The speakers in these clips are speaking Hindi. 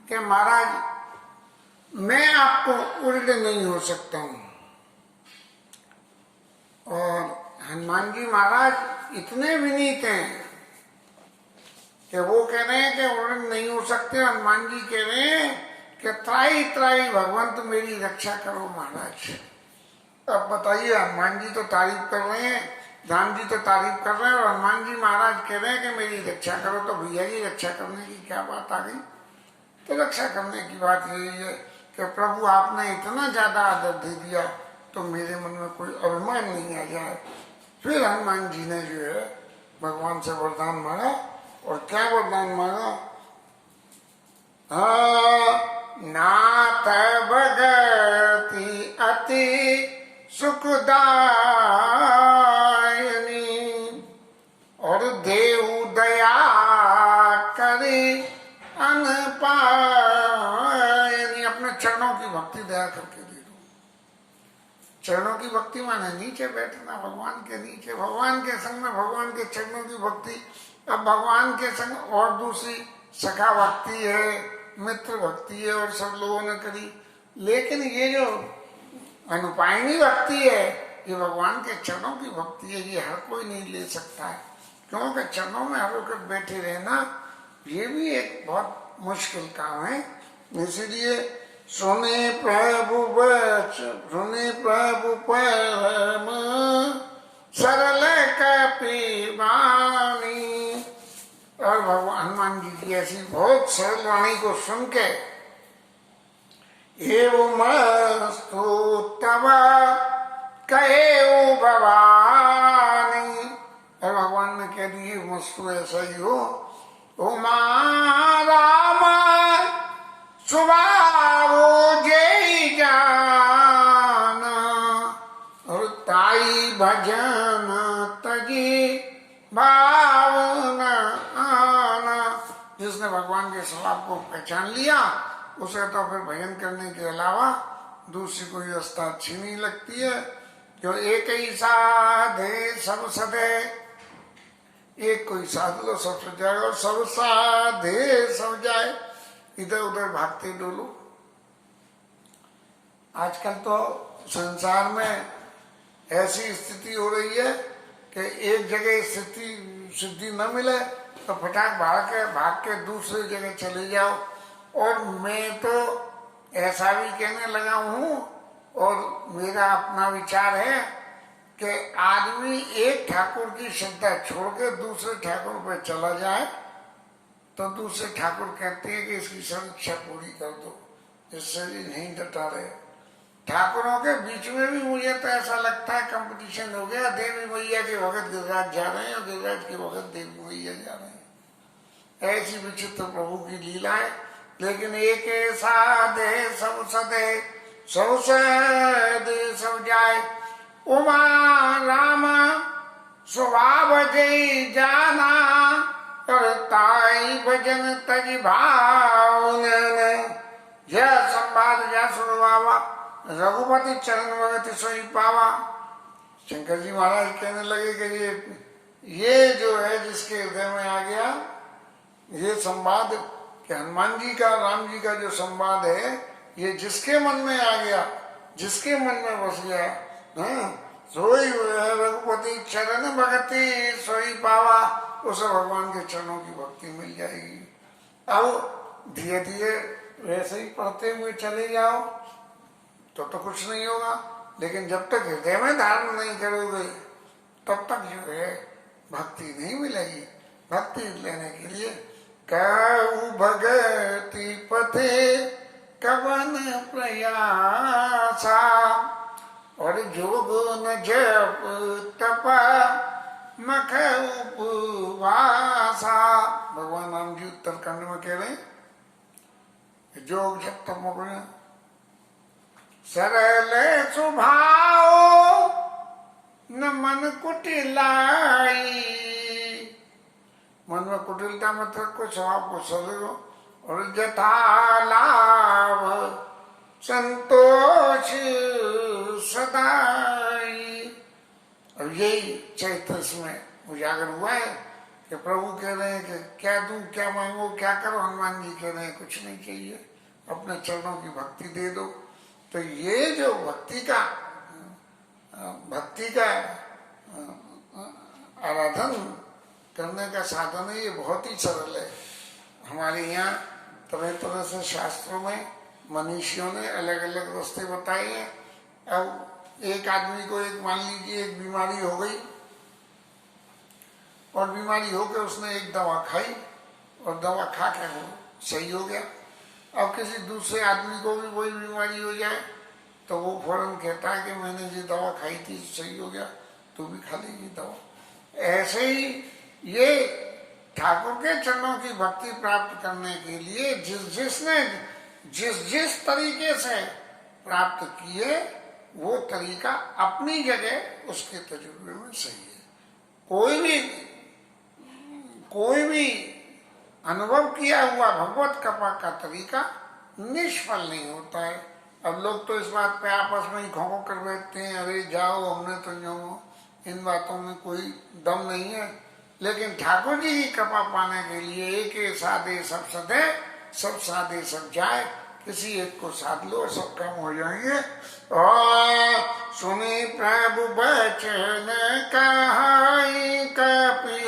कि महाराज मैं आपको उल्ट नहीं हो सकता हूं। और हनुमान जी महाराज इतने विनीत हैं कि वो कह रहे हैं कि उल्ट नहीं हो सकते। हनुमान जी कह रहे हैं कि त्राई त्राई भगवंत मेरी रक्षा करो महाराज। अब बताइए, हनुमान जी तो तारीफ कर रहे हैं, राम जी तो तारीफ कर रहे हैं, और हनुमान जी महाराज कह रहे हैं कि मेरी रक्षा करो। तो भैया जी रक्षा करने की क्या बात आ गई? तो रक्षा करने की बात यही है कि प्रभु आपने इतना ज्यादा आदर दे दिया तो मेरे मन में कोई अभिमान नहीं आ जाए। फिर हनुमान जी ने जो है भगवान से वरदान मांगा। और क्या वरदान मांगा? नाथ भगति अति सुखदायनी और देव दया करे अनपायनी। अपने चरणों की भक्ति दया करके दे दो। चरणों की भक्ति माने नीचे बैठना भगवान के नीचे, भगवान के संग में भगवान के चरणों की भक्ति। अब भगवान के संग और दूसरी सखा भक्ति है, मित्र भक्ति है, और सब लोगों ने करी। लेकिन ये जो अनुपायनी भक्ति है ये भगवान के चरणों की भक्ति है। ये हर कोई नहीं ले सकता है, क्योंकि चरणों में हर वक्त बैठे रहना ये भी एक बहुत मुश्किल काम है। इसीलिए सुने प्रभु परम सरल कपि वाणी। और भगवान हनुमान जी की ऐसी बहुत सरल वाणी को सुन के एवमस्तु तव कहे भवानी। और भगवान ने कह दी मस्तु ऐसा ही हो। उमा राम स्वभाव जय जाना और ताई भजन तजी भावना आना। जिसने भगवान के स्वभाव को पहचान लिया उसे तो फिर भजन करने के अलावा दूसरी कोई अवस्था अच्छी नहीं लगती है। जो एक ही साधे सब सदे, एक कोई साध लो सब सज जाएगा, और सब साधे सब जाए। इधर उधर भागते डोलो। आजकल तो संसार में ऐसी स्थिति हो रही है कि एक जगह स्थिति सिद्धि न मिले तो फटाक भाग के दूसरी जगह चले जाओ। और मैं तो ऐसा भी कहने लगा हूँ, और मेरा अपना विचार है कि आदमी एक ठाकुर की श्रद्धा छोड़ के दूसरे ठाकुर पर चला जाए तो दूसरे ठाकुर कहते हैं कि इसकी सब इच्छा पूरी कर दो, इससे भी नहीं डटा रहे। ठाकुरों के बीच में भी मुझे तो ऐसा लगता है कंपटीशन हो गया। देवी मैया के भगत गिरिराज जा रहे हैं और गिरिराज के भगत देवी मैया जा रहे हैं। ऐसी विचित्र प्रभु की लीला है। लेकिन एक साधे सब सदे सब सद सब जाए। उमा राम स्वभाव जय जाना और ताई भजन तज भाव। यह संवाद जा सुनवावा रघुपति चरण भगति सोई पावा। शंकर जी महाराज कहने लगे कि ये जो है जिसके हृदय में आ गया ये संवाद, कि हनुमान जी का राम जी का जो संवाद है ये जिसके मन में आ गया, जिसके मन में बस गया, सोई रघुपति चरण भगति सोई पावा। उसे भगवान के चरणों की भक्ति मिल जाएगी। अब धीरे धीरे वैसे ही पढ़ते हुए चले जाओ तो कुछ नहीं होगा। लेकिन जब तक हृदय में धारण नहीं करोगे तब तक जो है भक्ति नहीं मिलेगी। भक्ति लेने के लिए कहु भगति पथे कवन प्रयासा और जोग न जप तपा मख उपवासा। भगवान राम जी उत्तरकांड में कह रहे हैं जोग जप तप मग्न सरल स्वभाव न मन कुटिलाई। मन में कुटिलता मत रखो, स्वभाव को सरल हो। और जथा लाभ संतोष सदाई। और यही चैत्र में उजागर हुआ है कि कि प्रभु कह रहे हैं कि क्या दूं, क्या मांगो, क्या करो। हनुमान जी कह रहे हैं कुछ नहीं चाहिए, अपने चरणों की भक्ति दे दो। तो ये जो भक्ति का आराधन करने का साधन है, ये बहुत ही सरल है। हमारे यहाँ तरह तरह से शास्त्रों में मनीषियों ने अलग अलग रास्ते बताए हैं। अब एक आदमी को मान लीजिए एक बीमारी हो गई, और बीमारी होकर उसने एक दवा खाई और दवा खा के वो सही हो गया। अब किसी दूसरे आदमी को भी वही बीमारी हो जाए तो वो फौरन कहता है कि मैंने ये दवा खाई थी, सही हो गया, तू भी खा लीजिए दवा। ऐसे ही ये ठाकुर के चरणों की भक्ति प्राप्त करने के लिए जिसने जिस तरीके से प्राप्त किए वो तरीका अपनी जगह उसके तजुर्बे में सही है। कोई भी अनुभव किया हुआ भगवत कृपा का तरीका निष्फल नहीं होता है। अब लोग तो इस बात पे आपस में ही खो कर बैठते हैं, अरे जाओ हमने तो जाओ, इन बातों में कोई दम नहीं है। लेकिन ठाकुर जी की कृपा पाने के लिए एक साधे सब सदे, सब साधे सब जाए, किसी एक को साध लो, सब काम हो जाएंगे। और सुनी प्रभु बचन कहाई कपि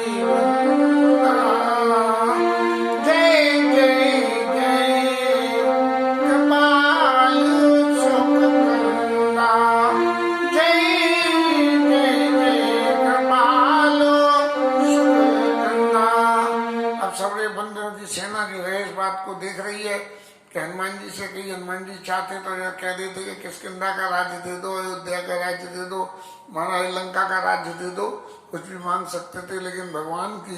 सेना जो है इस बात को देख रही है कि हनुमान जी से कही, हनुमान जी चाहते तो यह कह देते कि किष्किंधा का राज्य दे दो, अयोध्या का राज्य दे दो, महाराज लंका का राज्य दे दो, कुछ भी मांग सकते थे। लेकिन भगवान की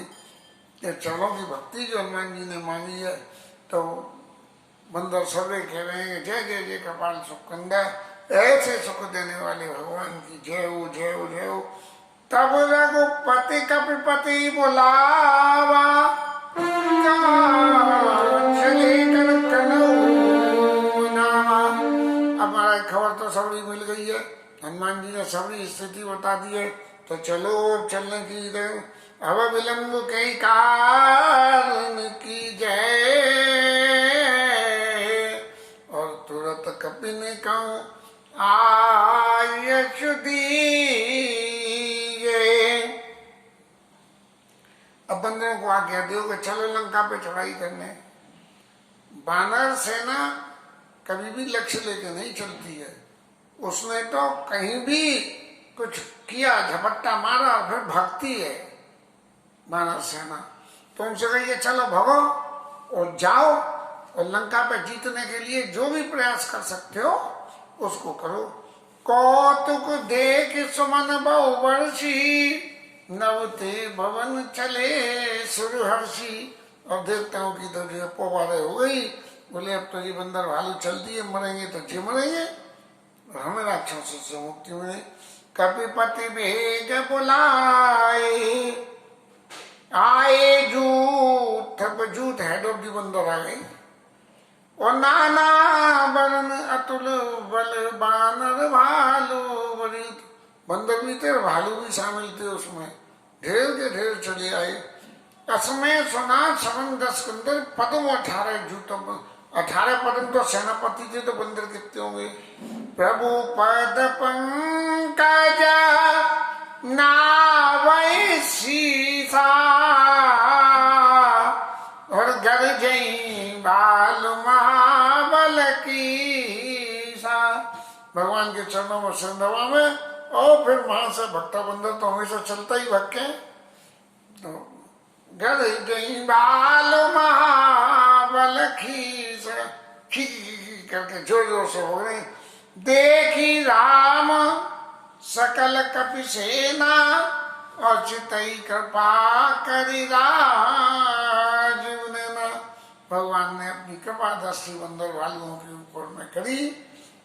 चरणों की भक्ति जो हनुमान जी ने मांगी है, तो बंदर सभी कह रहे हैं जय जय जय कपाल सुखकंदा, ऐसे सुख देने वाले भगवान की जय हो, जय हो, जय हो। तब रघुपति कपिपति बोलावा, हमारा खबर तो सबरी मिल गई है, हनुमान जी ने सबरी स्थिति बता दी है, तो चलो चलने की अब विलंब कई कारण की जय। और तुरंत कपि ने कहूं आयश दीजिए। अब बंदरों को आज्ञा दो कि चलो लंका पे चढ़ाई करने। बानर सेना कभी भी लक्ष्य लेके नहीं चलती है, उसने तो कहीं भी कुछ किया, झपट्टा मारा और फिर भागती है बानर सेना। तो उनसे कहिए चलो भगो और जाओ, और लंका पे जीतने के लिए जो भी प्रयास कर सकते हो उसको करो। कौतुक देख सुमन बहुवर्षी, नवते भवन चले सुरहर्षि। और देवताओं की तो जो पोबारे हो गई, बोले अब तो ये बंदर भालू चल दिए, मरेंगे तो जी मरेंगे, और हमें राक्षसों से मुक्ति मिले। कपिपति भेज बुलाए, आए जूथ हेड ऑफ दी बंदर आ गई, और नाना वर्ण अतुल बल बानर भालू बड़ी। बंदर भी थे, भालू भी शामिल थे उसमें, ढेर के ढेर चले आए। असमय सुना सवन 10 कुंदर, पदम 18 जूतों, 18 पदम तो सेनापति थे, तो बंदर कितने होंगे। प्रभु पद पंकज नावै सीसा, और गर्जई बाल महाबल की सा। भगवान के चरणों में सिर दबा में, और फिर वहां से भक्ता बंदर तो हमेशा चलता ही भक्के। तो गर्जई बाल महाबल खीस, खी करके जोर जोर से हो गए। देखी राम सकल कपि सेना, और चितई कृपा करी राज। भगवान ने अपनी कृपा दृष्टि बंदर भालुओं के ऊपर में करी,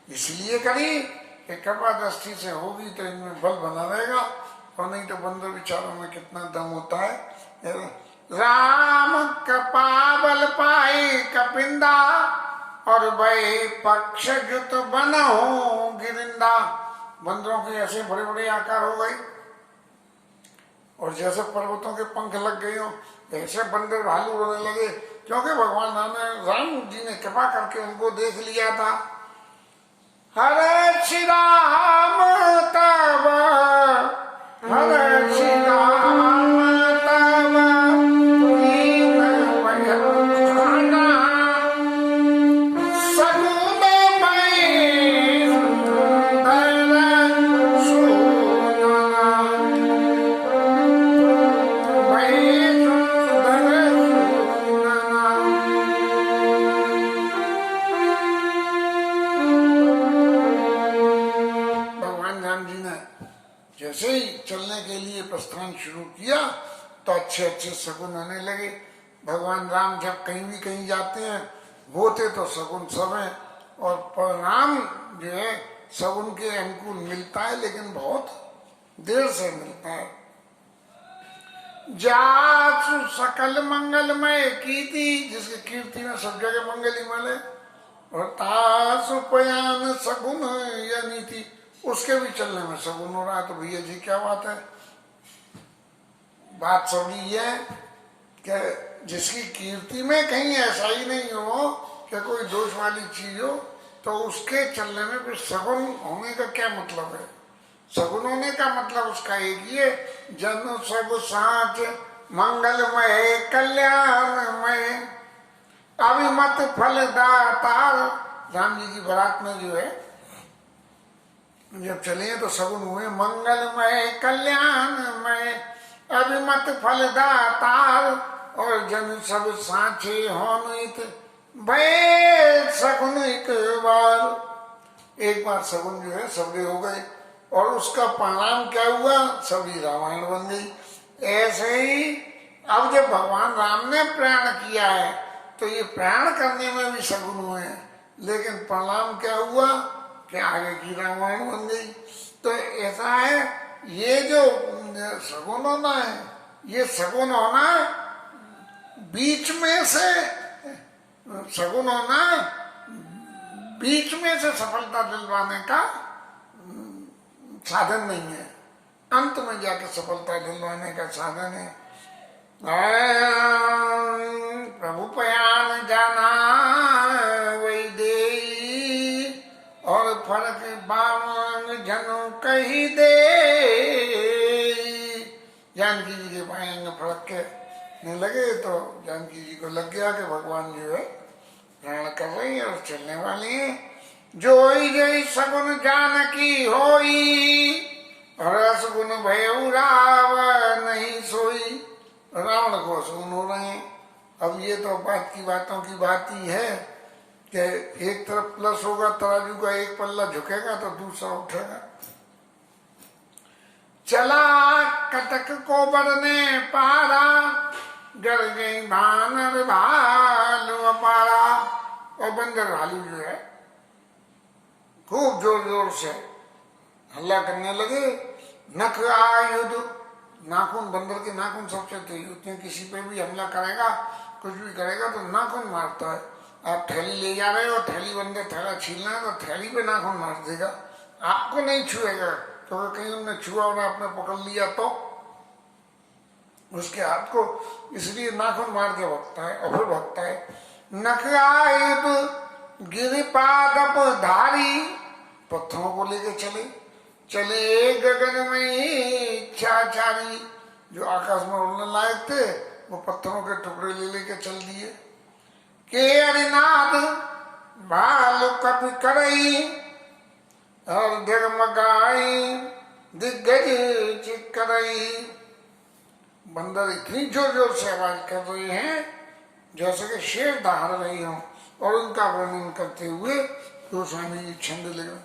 इसलिए करी कि कृपा दृष्टि से होगी तो इनमें बल बना रहेगा, और नहीं तो बंदर विचारों में कितना दम होता है। राम कृपा बल पाए कपिंदा, और वही पक्ष जुत बनहु गिरिंदा। बंदरों के ऐसे बड़े बड़े आकार हो गए, और जैसे पर्वतों के पंख लग गए हो ऐसे बंदर भालू रोने लगे, क्योंकि भगवान राम जी ने कृपा करके उनको देख लिया था। हरे श्री राम तब, हरे श्री राम तब लीन भजना, सगुन मय सुंदर सुनना, मय सुंदर सुनना। भगवान राम जी ने जैसे ही चलने के लिए प्रस्थान शुरू किया तो अच्छे अच्छे शगुन आने लगे। भगवान राम जब कहीं भी कहीं जाते हैं होते तो शगुन सब है, और परिणाम जो है शगुन के अनुकूल मिलता है, लेकिन बहुत देर से मिलता है। जासु सकल मंगलमय कीर्ति, जिसकी कीर्ति में सब जगह मंगल ही मिले, और तासु पयान सगुन या नीति, उसके भी चलने में सगुन हो रहा है। तो भैया जी क्या बात है, बात सब ये है कि जिसकी कीर्ति में कहीं ऐसा ही नहीं हो कि कोई दोष वाली चीज हो, तो उसके चलने में फिर सगुन होने का क्या मतलब है। सगुन होने का मतलब उसका एक ही है, जन सब साच मंगलमय कल्याणमय अभिमत फल दातार। राम जी की बारात में जो है जब चले तो सगुन हुए मंगलमय कल्याणमय अभिमत फल दातार, और जन सब साचे होनित भय सगुन एक बार सगुन जो है सबके हो गए, और उसका परिणाम क्या हुआ, सभी रामायण बन गई। ऐसे ही अब जब भगवान राम ने प्रयाण किया है तो ये प्रयाण करने में भी सगुन हुए हैं, लेकिन परिणाम क्या हुआ कि आगे की रामायण बन गई। तो ऐसा है, ये जो सगुन होना है, ये सगुन होना बीच में से सगुन होना बीच में से सफलता दिलवाने का साधन नहीं है, अंत में जाके सफलता दिलवाने का साधन है। प्रभु पयान जाना वही दे, और फर्क बावन जनु कही दे। जानकी जी के पाएंगे फर्क के नहीं लगे, तो जानकी जी को लग गया कि भगवान जो है प्रयाण कर रही है और चलने वाली है। जोई जय सगुन जानकी होई, रसगुन भय राव नहीं सोई। रावण को सगुन हो रहे हैं। अब ये तो बात की बातों की बात ही है कि एक तरफ प्लस होगा तराजू का, एक पल्ला झुकेगा तो दूसरा उठेगा। चला कटक को बरने पारा, डर गई भानर भालू अपारा। और बंदर भालू जो है खूब जोर जोर से हल्ला करने लगे। नख आयुध, नाखून, बंदर के नाखून सबसे तेज होते हैं, किसी पे भी हमला करेगा कुछ भी करेगा तो नाखून मारता है। आप थैली ले जा रहे हो, थैली बंदर थैला छीलना है तो थैली पे नाखून मार देगा, आपको नहीं छुएगा, तो कहीं उन्होंने छुआ और आपने पकड़ लिया तो उसके हाथ को इसलिए नाखून मार के भगता है और फिर भगता है। नख आयुध गिरिपादप धारी, पत्थरों को लेके चले चले गगन में इच्छाचारी, जो आकाश में उड़ने लायक थे वो पत्थरों के टुकड़े ले लेके चल दिए। के अरिनाद भालू कपि करई, और डगमगाई दिग्गज चिकरई। बंदर इतनी जोर जोर से आवाज कर रहे हैं जैसे कि शेर दहाड़ रही हो, और उनका वर्णन करते हुए गोस्वामी जी छंद लगे।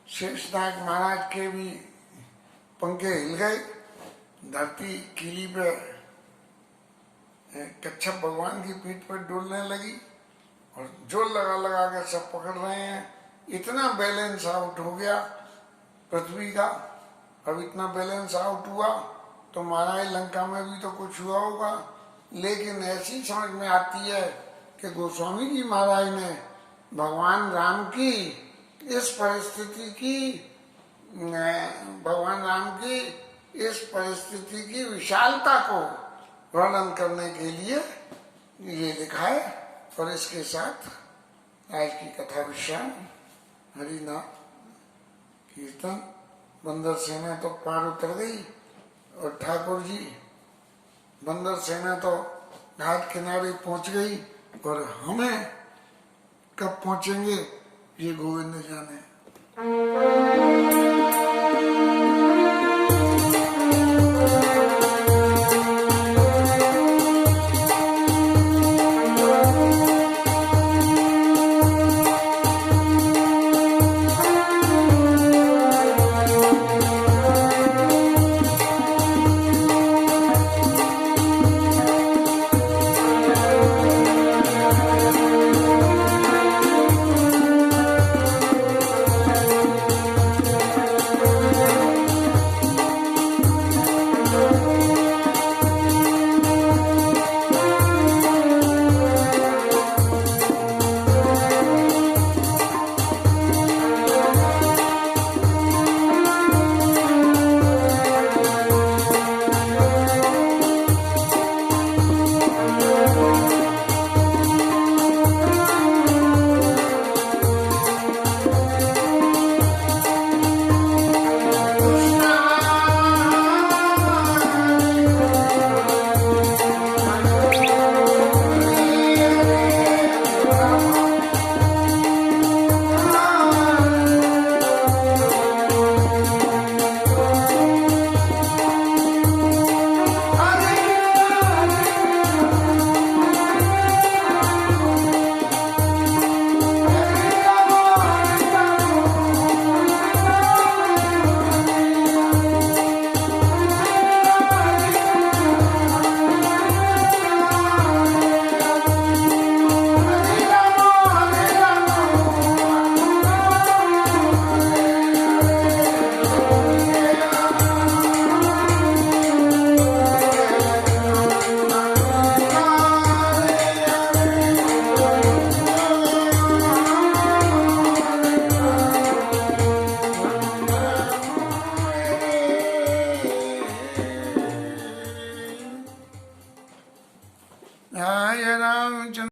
शेषनाग महाराज के भी पंखे हिल गए, धरती कीली पे कच्छप भगवान की पीठ पर डोलने लगी और जोर लगा लगा के सब पकड़ रहे हैं। इतना बैलेंस आउट हो गया पृथ्वी का। अब इतना बैलेंस आउट हुआ तो महाराज लंका में भी तो कुछ हुआ होगा, लेकिन ऐसी समझ में आती है कि गोस्वामी जी महाराज ने भगवान राम की इस परिस्थिति की, भगवान राम की इस परिस्थिति की विशालता को वर्णन करने के लिए ये लिखा है। और इसके साथ आज की कथा विश्राम। हरि नाम कीर्तन। बंदर सेना तो पार उतर गई और ठाकुर जी बंदर सेना तो घाट किनारे पहुंच गई, और हमें कब पहुंचेंगे ये गोविंद जाने।